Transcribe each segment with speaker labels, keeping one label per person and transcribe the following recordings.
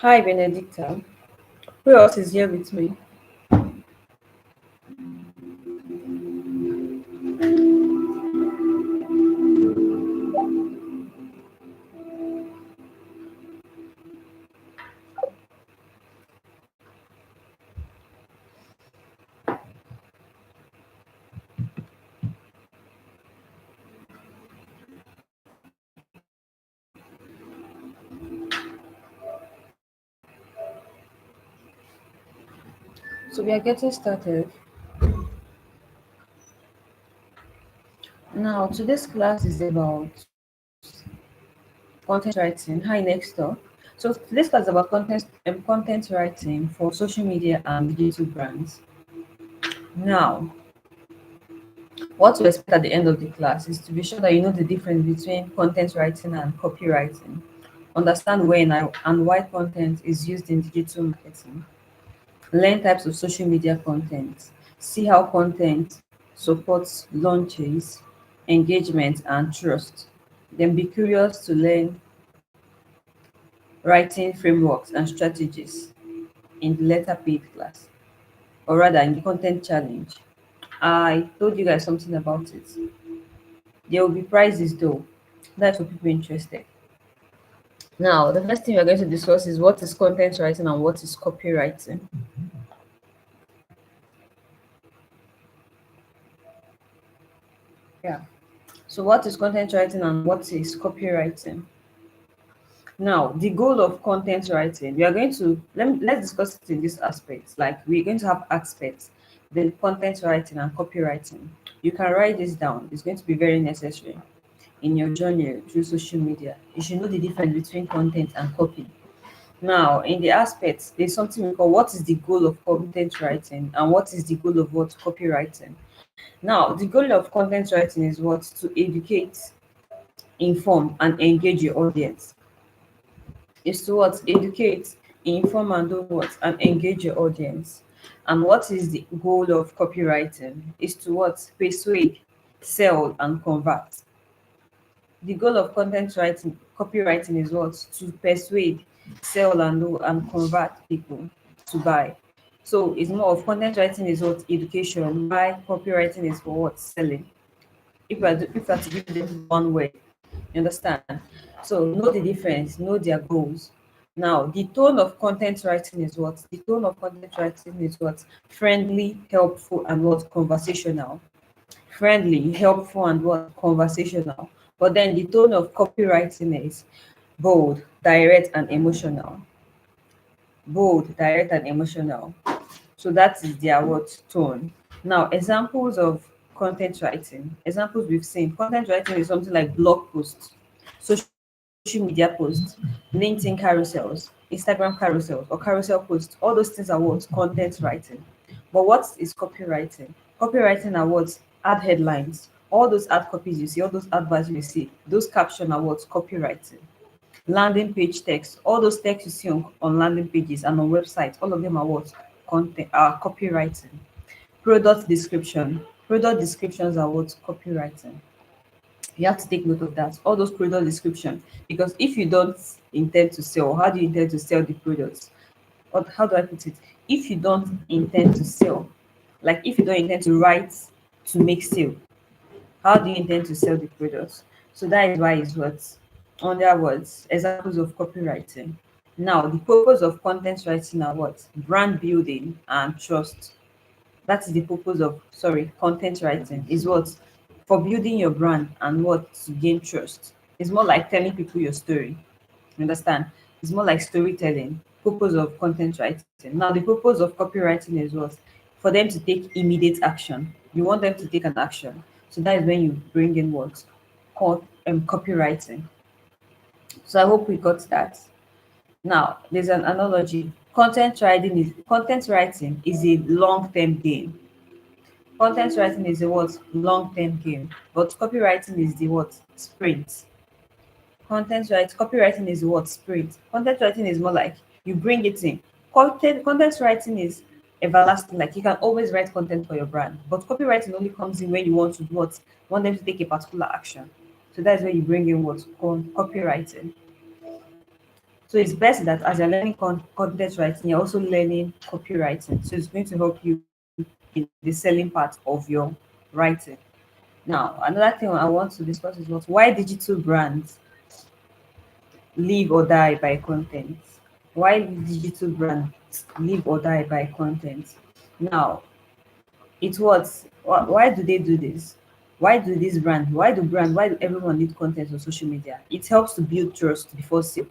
Speaker 1: Hi, Benedicta. Who else is here with me? So we are getting started. Now, today's class is about content writing. Hi, next door. So today's class is about content writing for social media and digital brands. Now, what to expect at the end of the class is to be sure that you know the difference between content writing and copywriting. Understand when and why content is used in digital marketing. Learn types of social media content. See how content supports launches, engagement, and trust. Then be curious to learn writing frameworks and strategies in the letter paid class, or rather in the content challenge. I told you guys something about it. There will be prizes though. That's for people interested. Now, the first thing we're going to discuss is what is content writing and what is copywriting. Yeah. So, what is content writing and what is copywriting? Now, the goal of content writing, we are going to let's discuss it in these aspects. Like we're going to have aspects, then content writing and copywriting. You can write this down. It's going to be very necessary in your journey through social media. You should know the difference between content and copy. Now, in the aspects, there's something we call what is the goal of content writing and what is the goal of what copywriting. Now, the goal of content writing is what to educate, inform, and engage your audience is to what educate, inform, and do what and engage your audience. And what is the goal of copywriting? Is to what persuade, sell, and convert. The goal of content writing, copywriting is what to persuade, sell, and convert people to buy. So it's more of content writing is what education, why copywriting is for what selling. If I had to give them one word, you understand? So know the difference, know their goals. Now, the tone of content writing is what? The tone of content writing is what? Friendly, helpful, and what? Conversational. Friendly, helpful, and what? Conversational. But then the tone of copywriting is bold, direct, and emotional. Bold, direct, and emotional. So that is their what tone. Now, examples of content writing. Examples we've seen. Content writing is something like blog posts, social media posts, LinkedIn carousels, Instagram carousels, or carousel posts. All those things are what content writing. But what is copywriting? Copywriting are what ad headlines. All those ad copies you see, all those adverts you see, those caption are what copywriting. Landing page text, all those texts you see on landing pages and on websites, all of them are what content are copywriting. Product description, product descriptions are what copywriting. You have to take note of that, all those product description, because if you don't intend to sell, how do you intend to sell the products? Or how do I put it? If you don't intend to sell, like if you don't intend to write to make sale, how do you intend to sell the products? So that is why it's what under words, examples of copywriting. Now, the purpose of content writing are what? Brand building and trust. That is the purpose of content writing is what? For building your brand and what? To gain trust. It's more like telling people your story. You understand? It's more like storytelling. Purpose of content writing. Now, the purpose of copywriting is what? For them to take immediate action. You want them to take an action. So that is when you bring in what? Copywriting. So I hope we got that. Now, there's an analogy. Content writing is a long-term game. Content writing is a what? Long-term game. But copywriting is the what? Sprint. Copywriting is what? Sprint. Content writing is more like you bring it in. Content writing is everlasting. Like you can always write content for your brand. But copywriting only comes in when you want to what? Want them to take a particular action. So that's where you bring in what? Copywriting. So it's best that as you're learning content writing, you're also learning copywriting. So it's going to help you in the selling part of your writing. Now, another thing I want to discuss is why digital brands live or die by content. Why digital brands live or die by content? Now, it's why do they do this? Why do everyone need content on social media? It helps to build trust before sale.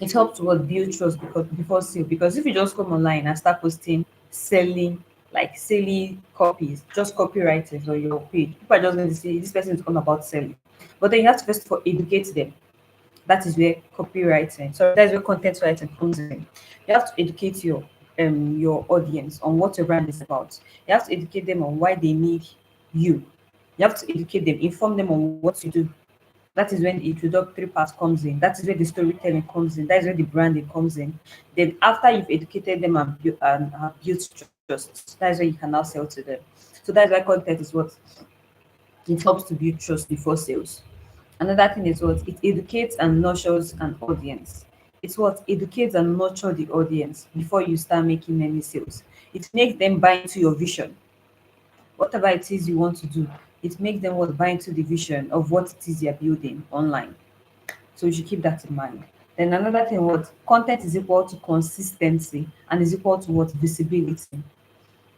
Speaker 1: It helps what build trust because before sale. Because if you just come online and start posting, selling, like selling copies, just copywriting on your page, people are just going to say this person is all about selling. But then you have to first of all educate them. That is where copywriting, so that's where content writing comes in. You have to educate your audience on what your brand is about. You have to educate them on why they need you. You have to educate them, inform them on what you do. That is when the introductory part comes in. That is where the storytelling comes in. That is where the branding comes in. Then after you've educated them and have built trust, that is where you can now sell to them. So that's why content is what it helps to build trust before sales. Another thing is what it educates and nurtures an audience. It's what educates and nurture the audience before you start making any sales. It makes them buy into your vision, whatever it is you want to do. It makes them what buy into the vision of what it is you're building online. So you should keep that in mind. Then another thing, what content is equal to consistency and is equal to what visibility.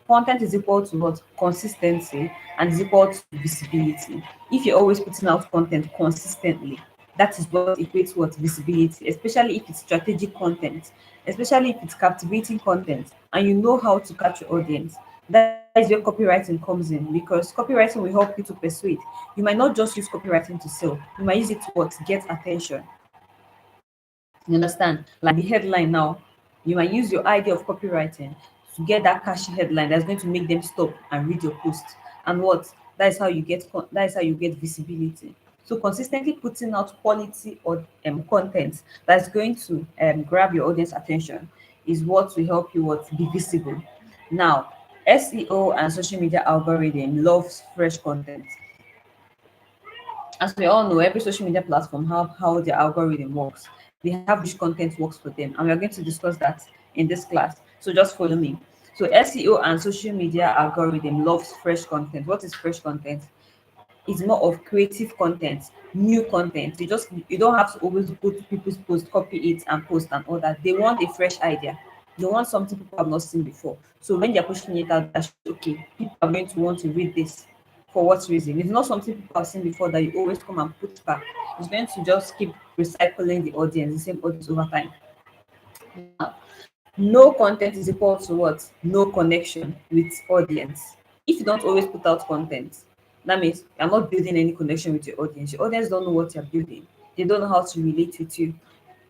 Speaker 1: Content is equal to what consistency and is equal to visibility. If you're always putting out content consistently, that is what equates what visibility, especially if it's strategic content, especially if it's captivating content and you know how to catch your audience. That is where copywriting comes in because copywriting will help you to persuade. You might not just use copywriting to sell, you might use it to what get attention. You understand? Like the headline now, you might use your idea of copywriting to get that catchy headline that's going to make them stop and read your post. And what? That is how you get visibility. So consistently putting out quality or content that's going to grab your audience attention is what will help you what be visible. Now, SEO and social media algorithm loves fresh content. As we all know, every social media platform have how their algorithm works. They have which content works for them, and we are going to discuss that in this class. So just follow me. So SEO and social media algorithm loves fresh content. What is fresh content? It's more of creative content, new content. You don't have to always go to people's post, copy it and post and all that. They want a fresh idea. They want something people have not seen before. So when they're pushing it out, that's okay. People are going to want to read this. For what reason? It's not something people have seen before that you always come and put back. It's going to just keep recycling the audience, the same audience over time. Now, no content is equal to what? No connection with audience. If you don't always put out content, that means you're not building any connection with your audience. Your audience don't know what you're building. They don't know how to relate with you.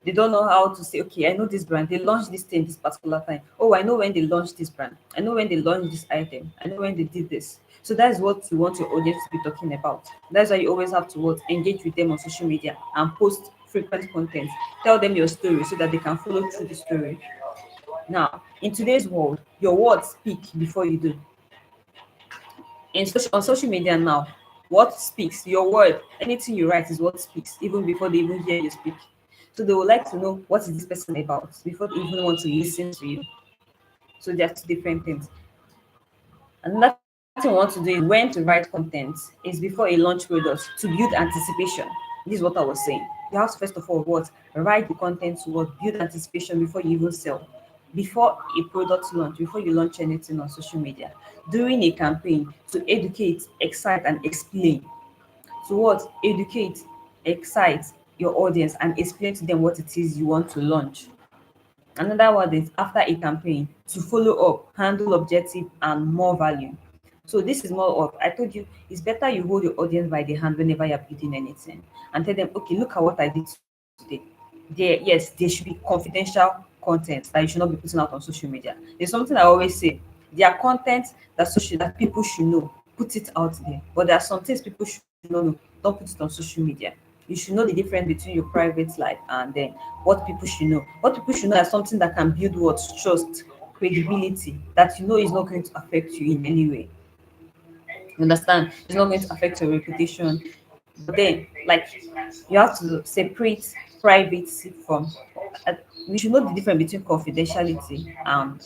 Speaker 1: They don't know how to say, okay, I know this brand. They launched this thing this particular time. Oh, I know when they launched this brand. I know when they launched this item. I know when they did this. So that's what you want your audience to be talking about. That's why you always have to what, engage with them on social media and post frequent content. Tell them your story so that they can follow through the story. Now, in today's world, your words speak before you do. On social media now, what speaks? Your word. Anything you write is what speaks, even before they even hear you speak. So they would like to know what is this person about before they even want to listen to you. So there are two different things. Another thing we want to do is when to write content is before a launch product to build anticipation. This is what I was saying. You have to first of all write the content to build anticipation before you even sell. Before a product launch, before you launch anything on social media, during a campaign to educate, excite, and explain. To educate, excite your audience and explain to them what it is you want to launch. Another one is after a campaign to follow up, handle objective, and more value. So this is more of, I told you, it's better you hold your audience by the hand whenever you're building anything and tell them, okay, look at what I did today. There, yes, there should be confidential content that you should not be putting out on social media. There's something I always say. There are content that people should know. Put it out there. But there are some things people should not know. Don't put it on social media. You should know the difference between your private life and then what people should know. What people should know is something that can build what trust, credibility, that you know is not going to affect you in any way. You understand? It's not going to affect your reputation. But then, like, you have to separate privacy from uh, we should know the difference between confidentiality and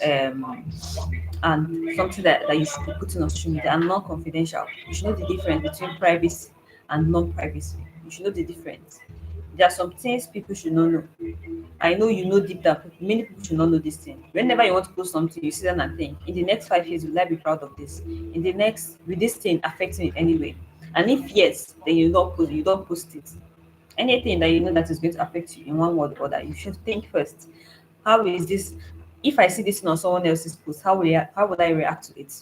Speaker 1: something that you should be putting on social media and non-confidential. You should know the difference between privacy and non-privacy. You should know the difference. There are some things people should not know. I know you know deep down, many people should not know this thing. Whenever you want to post something, you sit down and think, in the next 5 years, will I be proud of this? In the next, will this thing affect me in any way? And if yes, then you don't post it. Anything that you know that is going to affect you in one way or other, you should think first. How is this? If I see this on someone else's post, how would I react to it?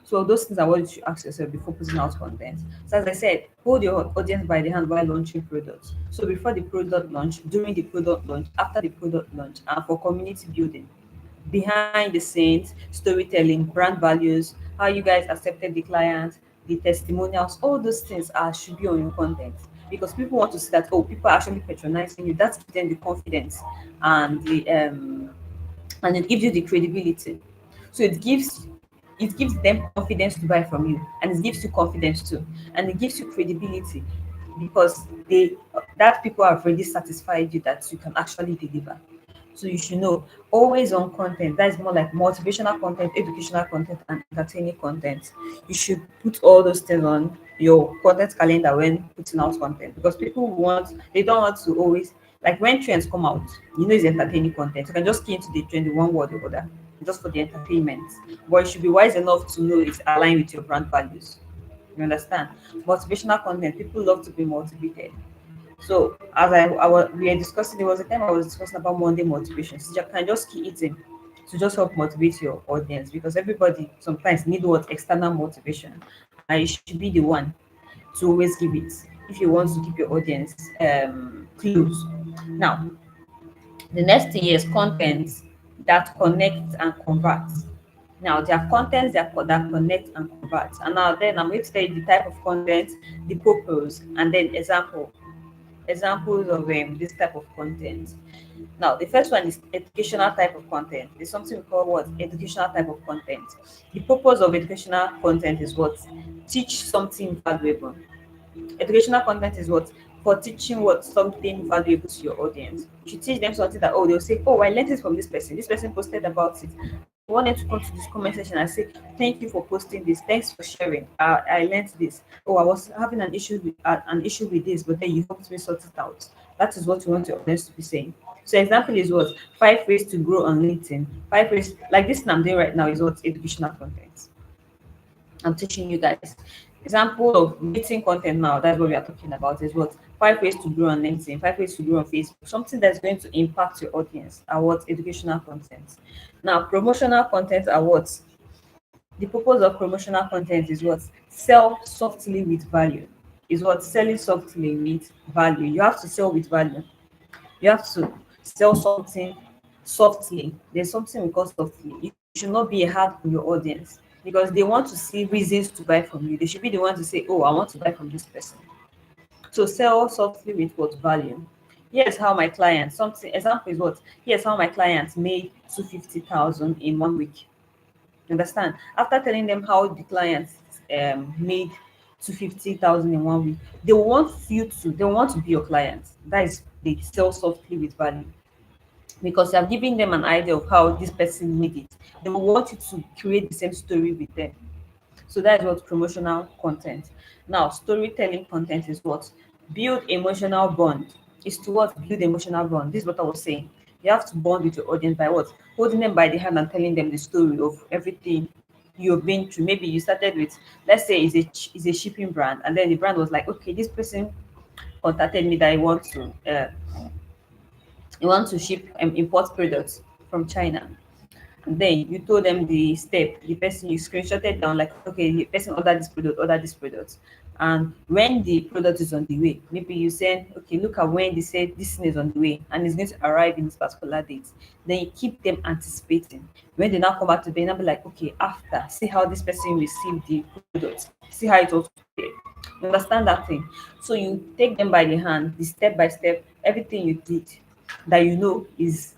Speaker 1: So those things are what you should ask yourself before putting out content. So as I said, hold your audience by the hand while launching products. So before the product launch, during the product launch, after the product launch, and for community building, behind the scenes, storytelling, brand values, how you guys accepted the client, the testimonials, all those things are should be on your content because people want to see that people are actually patronizing you. That's then the confidence and it gives you the credibility. So it gives them confidence to buy from you, and it gives you confidence too, and it gives you credibility because they that people have already satisfied you that you can actually deliver. So you should know always on content. That is more like motivational content, educational content, and entertaining content. You should put all those things on your content calendar when putting out content because they don't want to always like when trends come out, it's entertaining content. You can just key into the trend in one word or other just for the entertainment. But you should be wise enough to know it's aligned with your brand values. You understand? Motivational content, people love to be motivated. So as we were discussing, there was a time I was discussing about Monday motivation. So you can just keep eating to just help motivate your audience because everybody sometimes need what external motivation, and you should be the one to always give it if you want to keep your audience close. Now, the next thing is content that connects and converts. Now, there are contents that connect and convert. And now then I'm going to tell you the type of content, the purpose, and then examples of this type of content. Now, the first one is educational type of content. There's something we call what educational type of content. The purpose of educational content is what teach something valuable. Educational content is what for teaching what something valuable to your audience. You should teach them something that they'll say, I learned this from this person. This person posted about it. I wanted to come to this comment section and say, thank you for posting this. Thanks for sharing. I learned this. I was having an issue with this, but then you helped me sort it out. That is what you want your audience to be saying. So example is what 5 ways to grow on LinkedIn. 5 ways like this thing I'm doing right now is what educational content. I'm teaching you guys. Example of meeting content now, that's what we are talking about, is what 5 ways to grow on LinkedIn, 5 ways to grow on Facebook, something that's going to impact your audience are what educational content. Now, promotional content are what? The purpose of promotional content is what? Sell softly with value. Is what selling softly with value. You have to sell with value. You have to sell something softly. There's something we call softly. You should not be hard on your audience because they want to see reasons to buy from you. They should be the one to say, I want to buy from this person. So sell softly with what value. Here's how my client, something example is what? Here's how my clients made 250,000 in 1 week. You understand? After telling them how the clients made 250,000 in 1 week, they want to be your client. That is they sell softly with value because you have given them an idea of how this person made it. They will want you to create the same story with them. So that is what promotional content. Now, storytelling content is what build emotional bond. Is to what build emotional bond. This is what I was saying. You have to bond with your audience by what holding them by the hand and telling them the story of everything you've been through. Maybe you started with, let's say, is a shipping brand, and then the brand was like, okay, this person contacted me that I want to ship import products from China. And then you told them the step, the person you screenshotted down, like, okay, the person order this product. And when the product is on the way, maybe you send, okay, look at when they said this thing is on the way and it's going to arrive in this particular date. Then you keep them anticipating. When they now come back to them, they'll be like, okay, after, see how this person received the product, see how it was prepared. You understand that thing? So you take them by the hand, the step by step, everything you did that that is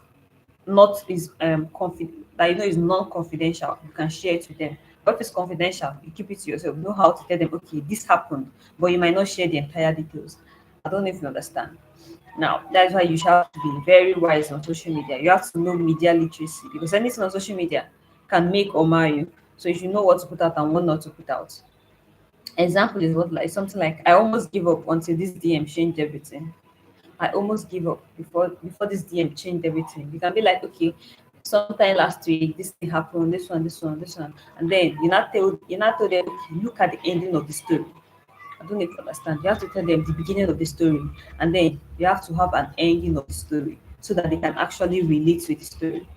Speaker 1: non-confidential, you can share it with them. But if it's confidential, you keep it to yourself. You know how to tell them, okay, this happened, but you might not share the entire details. I don't know if you understand. Now, that's why you shall have to be very wise on social media. You have to know media literacy because anything on social media can make or mar you. So you should know what to put out and what not to put out. Example is what like something like I almost give up until this DM changed everything. I almost give up before this DM changed everything. You can be like, okay, sometime last week this thing happened, this one, and then you not told them, okay, look at the ending of the story. I don't need to understand. You have to tell them the beginning of the story, and then you have to have an ending of the story so that they can actually relate with the story.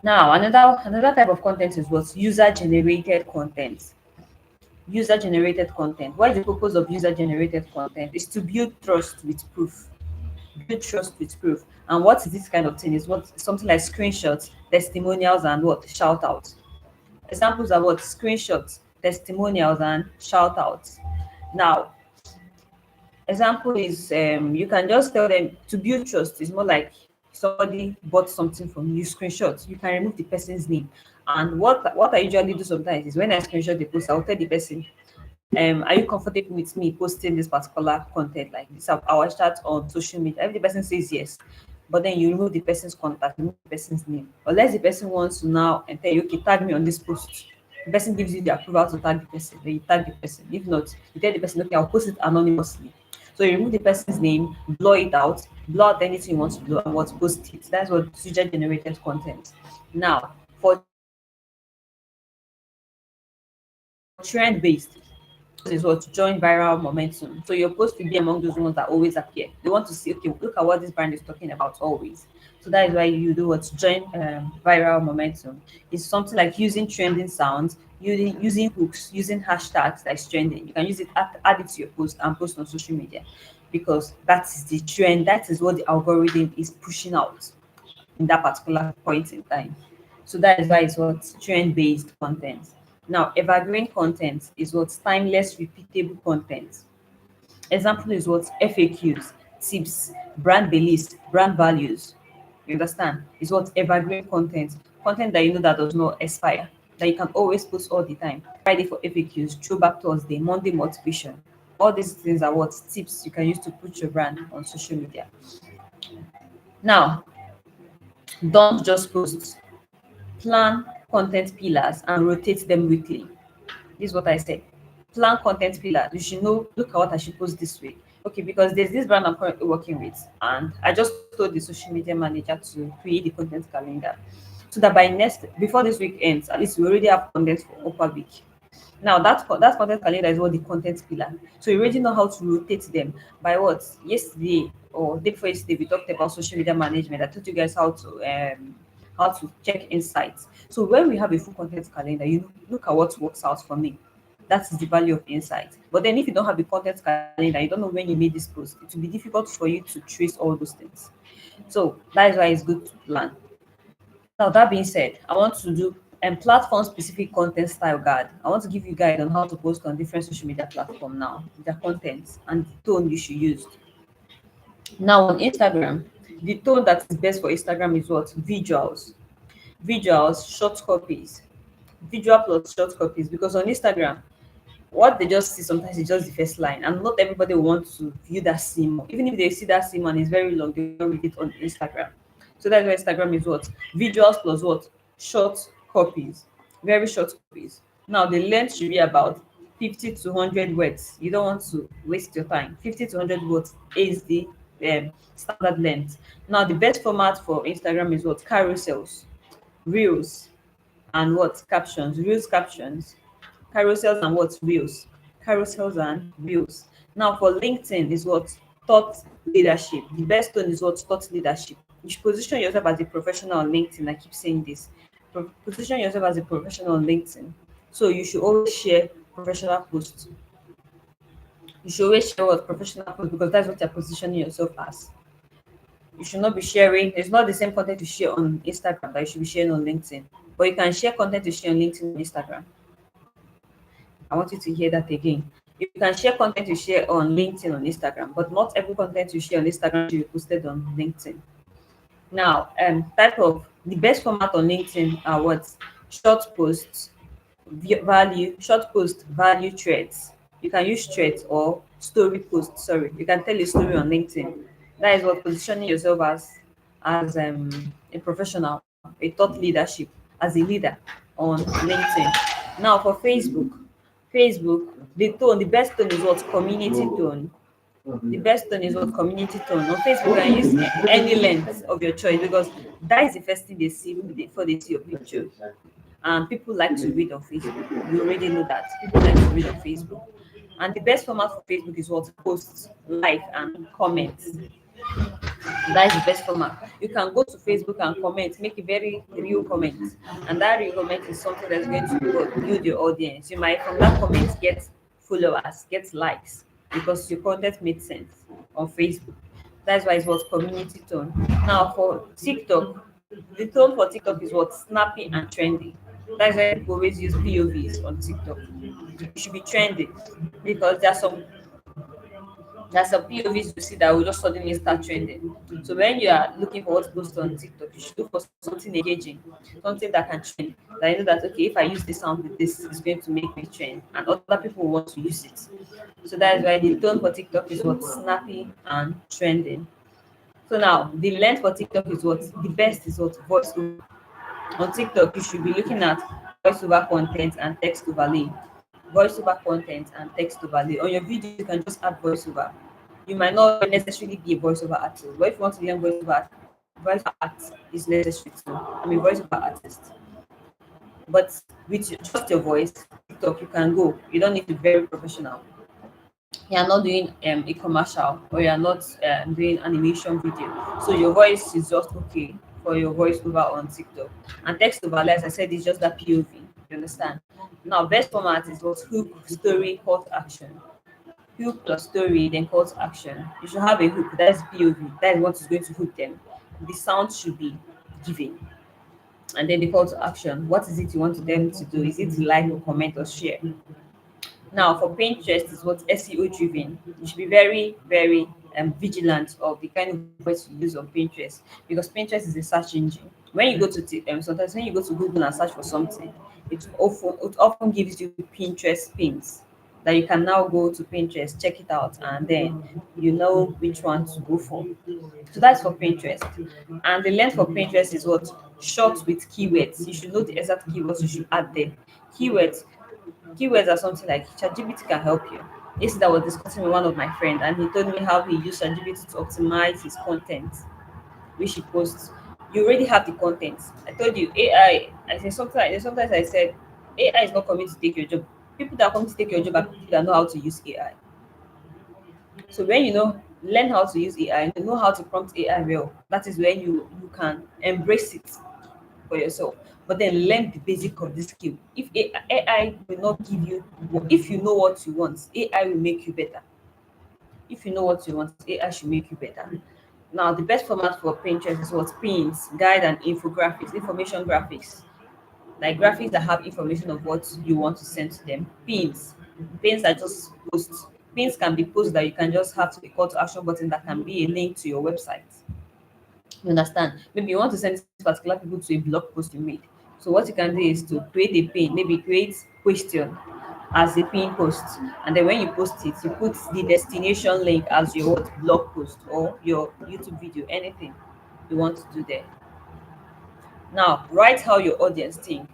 Speaker 1: Now, another type of content is what user generated content. User generated content. What is the purpose of user generated content? Is to build trust with proof. Build trust with proof. And what is this kind of thing? Is what something like screenshots, testimonials, and what shout outs. Examples are what screenshots, testimonials, and shout outs. Now, example is you can just tell them to build trust. It's more like somebody bought something from you, screenshot. You can remove the person's name. And what I usually do sometimes is when I screenshot the post, I'll tell the person, are you comfortable with me posting this particular content like this our chat on social media? If the person says yes, but then you remove the person's contact, remove the person's name, unless the person wants to now and tell you, okay, tag me on this post. The person gives you the approval to tag the person, then you tag the person. If not, you tell the person, okay, I'll post it anonymously. So you remove the person's name, blur out anything you want to do, and what post it. That's what user generated content. Now, for trend based, is what to join viral momentum. So your post will be among those ones that always appear. They want to see, okay, look at what this brand is talking about always. So that is why you do what to join viral momentum. It's something like using trending sounds, using hooks, using hashtags that's trending. You can use it, add it to your post and post on social media because that is the trend. That is what the algorithm is pushing out in that particular point in time. So that is why it's what trend-based content. Now, evergreen content is what timeless, repeatable content. Example is what FAQs, tips, brand beliefs, brand values. You understand? Is what evergreen content. Content that you know that does not expire, that you can always post all the time. Friday for FAQs, throwback Thursday, Monday motivation. All these things are what tips you can use to put your brand on social media. Now, don't just post. Plan content pillars and rotate them weekly. This is what I said. Plan content pillars. You should know, look at what I should post this week. Okay, because there's this brand I'm currently working with, and I just told the social media manager to create the content calendar so that before this week ends, at least we already have content for upper week. Now that content calendar is what the content pillar. So you already know how to rotate them by what yesterday or day before yesterday we talked about social media management. I taught you guys how to check insights. So when we have a full content calendar, you look at what works out for me. That is the value of insight. But then if you don't have a content calendar, you don't know when you made this post, it will be difficult for you to trace all those things. So that is why it's good to plan. Now, that being said, I want to do platform specific content style guide. I want to give you guide on how to post on different social media platform now, their content and the tone you should use. Now on Instagram, the tone that is best for Instagram is what? Visuals. Visuals, short copies. Visual plus short copies because on Instagram, what they just see sometimes is just the first line, and not everybody wants to view that scene. Even if they see that scene and it's very long, they don't read it on Instagram. So that's why Instagram is what visuals plus what short copies, very short copies. Now the length should be about 50 to 100 words. You don't want to waste your time. 50 to 100 words is the standard length. Now the best format for Instagram is what carousels, reels, and what captions, reels captions, carousels and what reels, carousels and reels. Now for LinkedIn is what thought leadership. The best one is what thought leadership. You should position yourself as a professional on LinkedIn. I keep saying this. Position yourself as a professional on LinkedIn. So you should always share professional posts. You should always share what professional posts because that's what you're positioning yourself as. You should not be sharing. It's not the same content you share on Instagram that you should be sharing on LinkedIn. But you can share content you share on LinkedIn and Instagram. I want you to hear that again. You can share content you share on LinkedIn on Instagram, but not every content you share on Instagram should be posted on LinkedIn. Now, type of the best format on LinkedIn are what short posts, short post value threads. You can use threads or story post. Sorry, you can tell a story on LinkedIn. That is what positioning yourself as a professional, a thought leadership, as a leader on LinkedIn. Now for Facebook, the best tone is what community tone. The best tone is what community tone. On Facebook, you can use any length of your choice because that is the first thing they see before they see your picture. And people like to read on Facebook. You already know that. People like to read on Facebook. And the best format for Facebook is what posts, like, and comments. That is the best format. You can go to Facebook and comment, make a very real comment. And that real comment is something that's going to build your audience. You might from that comment get followers, get likes, because your content made sense on Facebook. That's why it's what community tone. Now for TikTok, the tone for TikTok is what snappy and trendy. That's why people always use POVs on TikTok. It should be trendy because there's some POVs you see that will just suddenly start trending. So when you are looking for what to post on TikTok, you should look for something engaging, something that can trend. That you know that okay, if I use this sound with this, it's going to make me trend, and other people want to use it. So that is why the tone for TikTok is what snappy and trending. So now the length for TikTok is what the best is what voiceover. On TikTok, you should be looking at voiceover content and text overlay. Voiceover content and text overlay. On your video, you can just add voiceover. You might not necessarily be a voiceover artist, but if you want to learn voiceover art is necessary too. I'm a voiceover artist. But with just your voice, TikTok, you can go. You don't need to be very professional. You are not doing a commercial or you are not doing animation video. So your voice is just okay for your voiceover on TikTok. And text overlay, as I said, is just that POV. You understand? Now, best format is what hook, story, call to action. Hook plus story, then call to action. You should have a hook. That's POV. That is what is going to hook them. The sound should be given. And then the call to action. What is it you want them to do? Is it to like or comment or share? Now, for Pinterest, is what SEO driven. You should be very, very vigilant of the kind of words you use on Pinterest because Pinterest is a search engine. When you go to sometimes when you go to Google and search for something, it often gives you Pinterest pins that you can now go to Pinterest, check it out, and then you know which one to go for. So that's for Pinterest. And the length for Pinterest is what short with keywords. You should know the exact keywords you should add there. Keywords Keywords are something like ChatGPT can help you. Yesterday, I was discussing with one of my friends, and he told me how he used ChatGPT to optimize his content, which he posts. You already have the content. I told you AI. I said sometimes I said AI is not coming to take your job. People that are coming to take your job are people that know how to use AI. So when learn how to use AI, you know how to prompt AI well. That is when you can embrace it for yourself. But then learn the basic of the skill. If AI will not give you, if you know what you want, AI will make you better. If you know what you want, AI should make you better. Now, the best format for Pinterest is what pins, guide, and infographics, information graphics, like graphics that have information of what you want to send to them. Pins are just posts. Pins can be posts that you can just have to a call to action button that can be a link to your website. You understand? Maybe you want to send this particular people to a blog post you made. So what you can do is to create a pin, maybe create question as a pin post, and then when you post it, you put the destination link as your blog post or your YouTube video, anything you want to do there. Now, write how your audience think,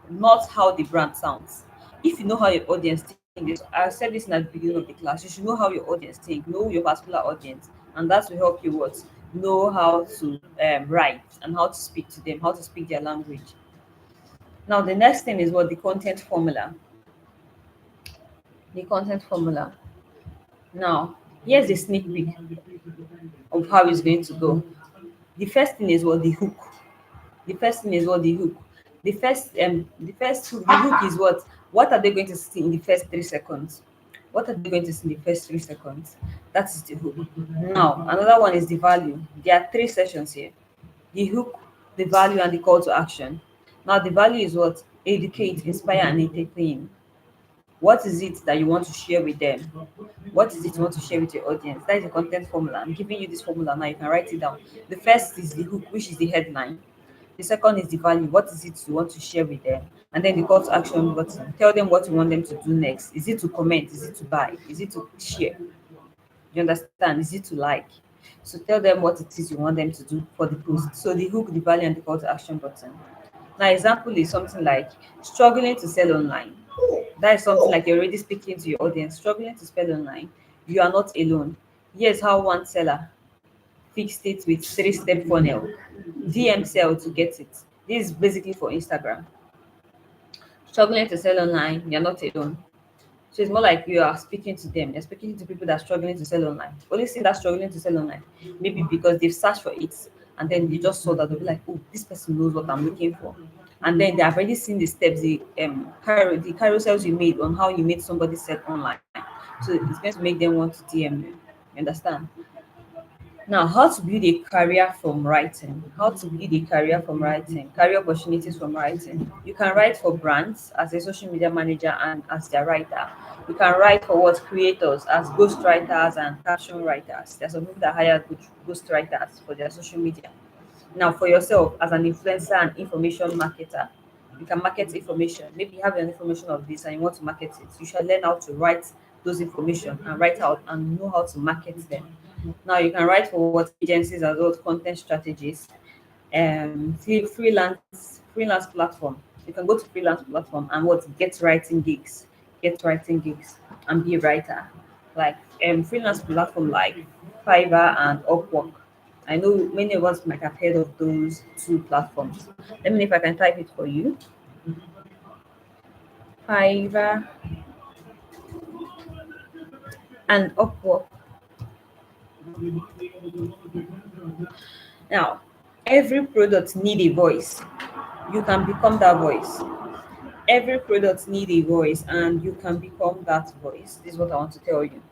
Speaker 1: not how the brand sounds. If you know how your audience think, I said this in the beginning of the class, you should know how your audience think, know your particular audience, and that will help you what know how to write and how to speak to them, how to speak their language. Now, the next thing is what the content formula. The content formula. Now, here's a sneak peek of how it's going to go. The first thing is what the hook. The first thing is what the hook. The hook is what are they going to see in the first 3 seconds? What are they going to see in the first 3 seconds? That is the hook. Now, another one is the value. There are 3 sessions here: the hook, the value, and the call to action. Now, the value is what educate, inspire, and entertain. What is it that you want to share with them? What is it you want to share with your audience? That is a content formula. I'm giving you this formula now. You can write it down. The first is the hook, which is the headline. The second is the value. What is it you want to share with them? And then the call to action button. Tell them what you want them to do next. Is it to comment? Is it to buy? Is it to share? You understand? Is it to like? So tell them what it is you want them to do for the post. So the hook, the value, and the call to action button. Now, example is something like struggling to sell online. That is something like you're already speaking to your audience. Struggling to sell online. You are not alone. Here's how one seller fixed it with three-step funnel. DM sell to get it. This is basically for Instagram. Struggling to sell online, you're not alone. So it's more like you are speaking to them. You're speaking to people that are struggling to sell online. Only see that struggling to sell online. Maybe because they've searched for it and then they just saw that they'll be like, oh, this person knows what I'm looking for. And then they have already seen the steps, the carousels you made on how you made somebody sell online. So it's going to make them want to DM you. You understand? Now, how to build a career from writing? How to build a career from writing? Career opportunities from writing. You can write for brands as a social media manager and as their writer. You can write for what creators as ghost writers and caption writers. There's some people that hire ghost writers for their social media. Now, for yourself as an influencer and information marketer, you can market information. Maybe you have an information of this and you want to market it. You should learn how to write those information and write out and know how to market them. Now you can write for what agencies as well, content strategies, freelance platform. You can go to freelance platform and what get writing gigs, and be a writer. Like freelance platform like Fiverr and Upwork. I know many of us might have heard of those two platforms. Let me know if I can type it for you. Fiverr and Upwork. Now, every product need a voice. You can become that voice. Every product need a voice and you can become that voice. This is what I want to tell you.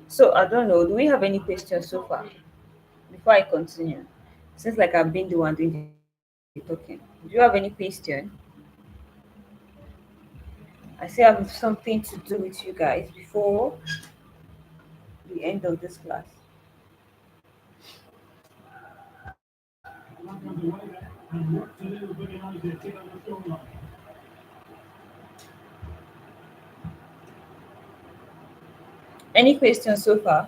Speaker 1: So I don't know, do we have any questions so far before I continue? Seems like I've been the one doing the talking. Do you have any question? I say I have something to do with you guys before the end of this class. Any questions so far?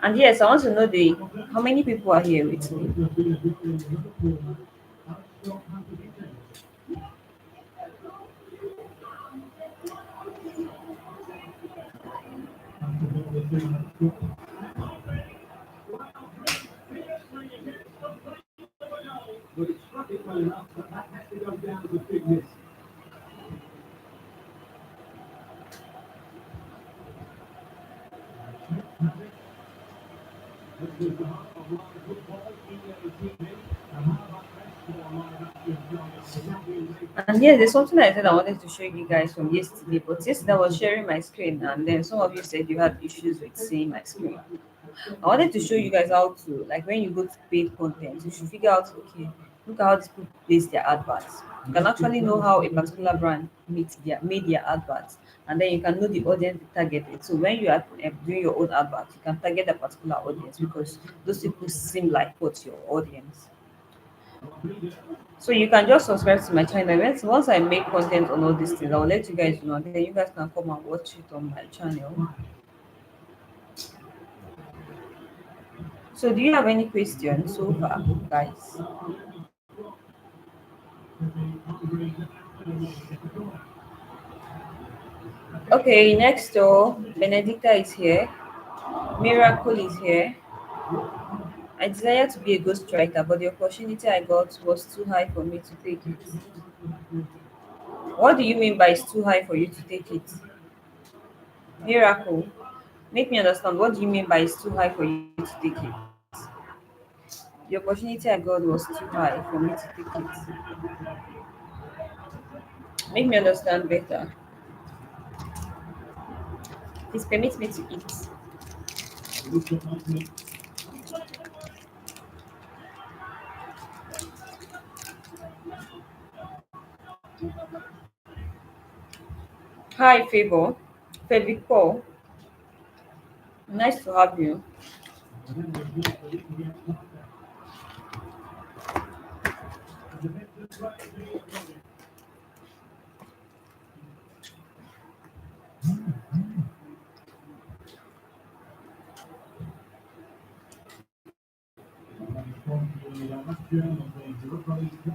Speaker 1: And yes, I want to know the how many people are here with me. And yes, there's something I said I wanted to show you guys from yesterday, but yesterday I was sharing my screen, and then some of you said you had issues with seeing my screen. I wanted to show you guys how to, like, when you go to paid content, you should figure out, okay, look at how these people place their adverts. You can actually know how a particular brand made their adverts, and then you can know the audience targeted. So when you are doing your own advert, you can target a particular audience because those people seem like what's your audience. So you can just subscribe to my channel. Once I make content on all these things, I'll let you guys know. Then you guys can come and watch it on my channel. So do you have any questions so far, guys? Okay, next door, Benedicta is here. Miracle is here. I desire to be a ghostwriter, but the opportunity I got was too high for me to take it. What do you mean by it's too high for you to take it? Miracle, make me understand. What do you mean by it's too high for you to take it? The opportunity I got was too high for me to take it. Make me understand better. Please permit me to eat. Hi, Favor. Fevicol. Nice to have you.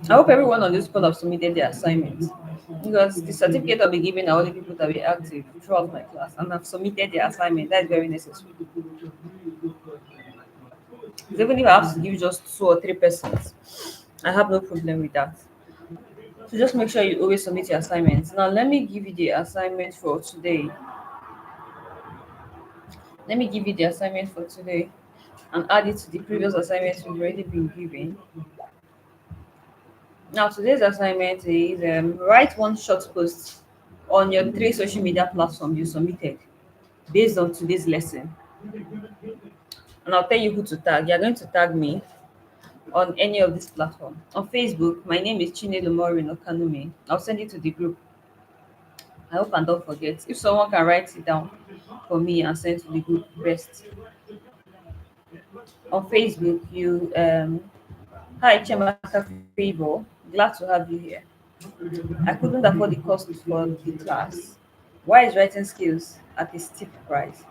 Speaker 1: I hope everyone on this call have submitted their assignments because the certificate I'll be giving are only people that were active throughout my class and have submitted their assignment. That's very necessary. Even if I have to give just 2 or 3%, I have no problem with that. So just make sure you always submit your assignments. Now let me give you the assignment for today. Let me give you the assignment for today and add it to the previous assignments we've already been given. Now today's assignment is write one short post on your 3 social media platforms you submitted based on today's lesson. And I'll tell you who to tag. You're going to tag me on any of these platforms. On Facebook, my name is Chinelo Morin Okanumi. I'll send it to the group. I hope and don't forget. If someone can write it down for me and send to the group, best. On Facebook, you hi Chemaka Favor, glad to have you here. I couldn't afford the cost for the class. Why is writing skills at a steep price?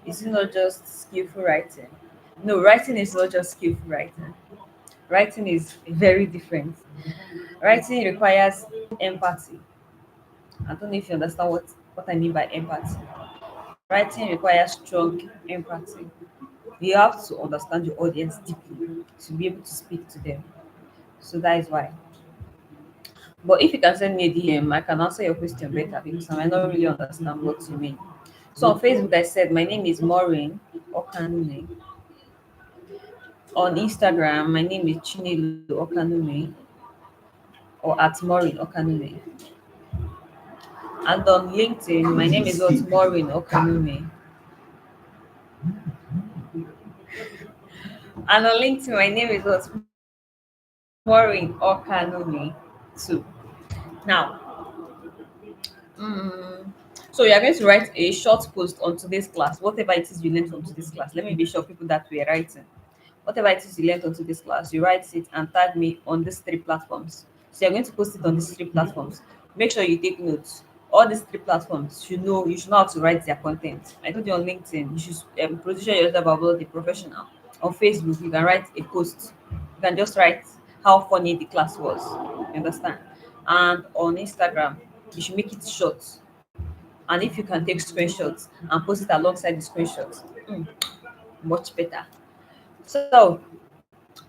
Speaker 1: Is it not just skillful writing? No, writing is not just skillful writing. Writing is very different. Writing requires empathy. I don't know if you understand what I mean by empathy. Writing requires strong empathy. You have to understand your audience deeply to be able to speak to them. So that is why. But if you can send me a DM, I can answer your question better because I might not really understand what you mean. So on Facebook, I said my name is Maureen Okanune. On Instagram, my name is Chinelo Okanune or at Maureen Okanune. And on LinkedIn, my name is what Maureen Okanune. And on LinkedIn, my name is what Maureen Okanune too. Now, mm, so you are going to write a short post on today's class, whatever it is you learned from today's class. Let me be sure people that we are writing. Whatever it is you learned on today's class, you write it and tag me on these 3 platforms. So you're going to post it on these 3 platforms. Make sure you take notes. All these 3 platforms, you should know how to write their content. I told you on LinkedIn, you should position yourself about the professional. On Facebook, you can write a post. You can just write how funny the class was. You understand? And on Instagram, you should make it short. And if you can take screenshots and post it alongside the screenshots, much better. So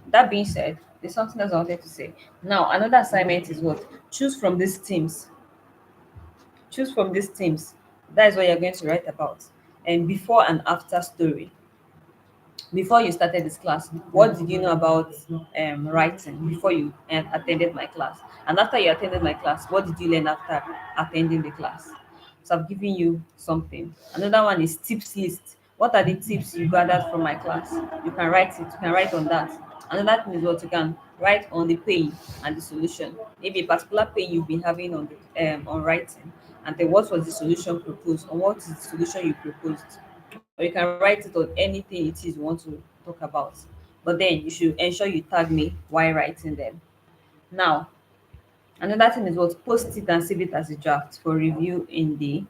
Speaker 1: that being said, there's something else I wanted to say. Now, another assignment is what? Choose from these teams. Choose from these teams. That is what you're going to write about. And before and after story. Before you started this class, what did you know about writing before you attended my class? And after you attended my class, what did you learn after attending the class? So I've given you something. Another one is tips list. What are the tips you gathered from my class? You can write it. You can write on that. Another thing is what you can write on the pain and the solution. Maybe a particular pain you've been having on writing, and then what was the solution proposed, or what is the solution you proposed, or you can write it on anything it is you want to talk about. But then you should ensure you tag me while writing them. Now, another thing is what post it and save it as a draft for review in the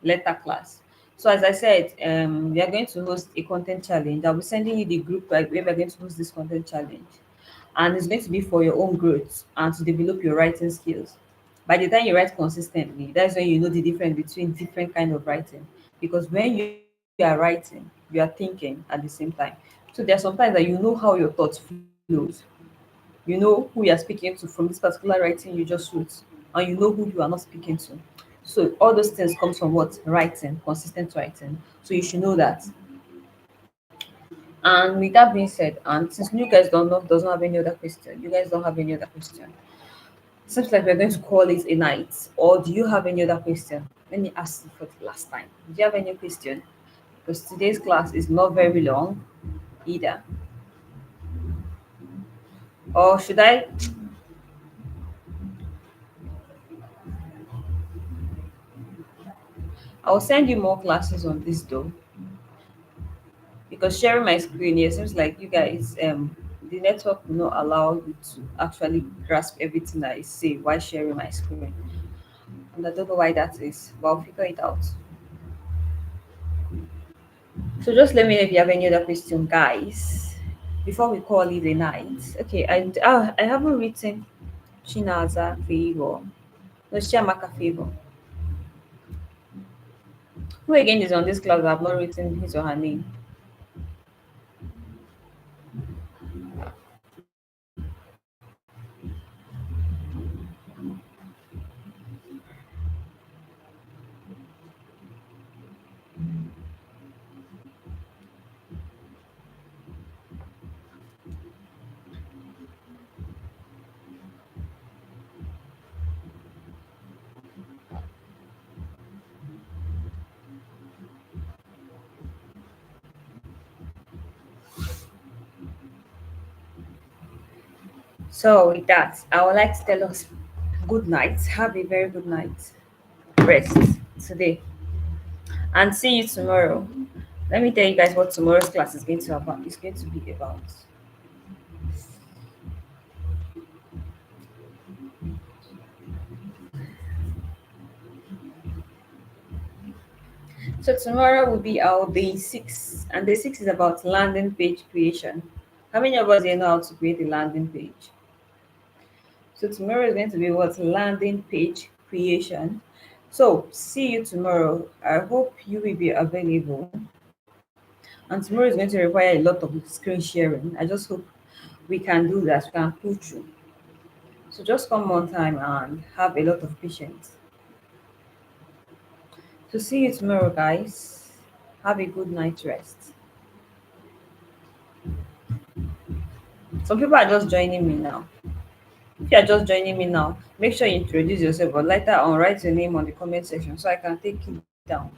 Speaker 1: letter class. So as I said, we are going to host a content challenge. I'll be sending you the group where we're going to host this content challenge. And it's going to be for your own growth and to develop your writing skills. By the time you write consistently, that's when you know the difference between different kind of writing. Because when you are writing, you are thinking at the same time. So there are sometimes that you know how your thoughts flows. You know who you are speaking to from this particular writing you just wrote, and you know who you are not speaking to. So all those things comes from what? Writing, consistent writing. So you should know that. And with that being said, and since you guys don't know, doesn't have any other question, you guys don't have any other question. Seems like we're going to call it a night. Or do you have any other question? Let me ask you for the last time. Do you have any question? Because today's class is not very long either. Or should I'll send you more classes on this though. because sharing my screen here seems like you guys the network will not allow you to actually grasp everything I say while sharing my screen. And I don't know why that is, but I'll figure it out. So just let me know if you have any other question, guys, before we call it a night. Okay, I haven't written Chinaza favor. No, Chiamaka favor. Who again is on this class that I've not written his or her name? So with that, I would like to tell us good night. Have a very good night. Rest today. And see you tomorrow. Let me tell you guys what tomorrow's class is going to be about. So tomorrow will be our day 6, and day 6 is about landing page creation. How many of us here know how to create a landing page? So tomorrow is going to be what landing page creation. So see you tomorrow. I hope you will be available. And tomorrow is going to require a lot of screen sharing. I just hope we can do that. We can pull through. So just come on time and have a lot of patience. So see you tomorrow, guys. Have a good night rest. Some people are just joining me now. If you are just joining me now, make sure you introduce yourself, but later on, write your name on the comment section so I can take it down.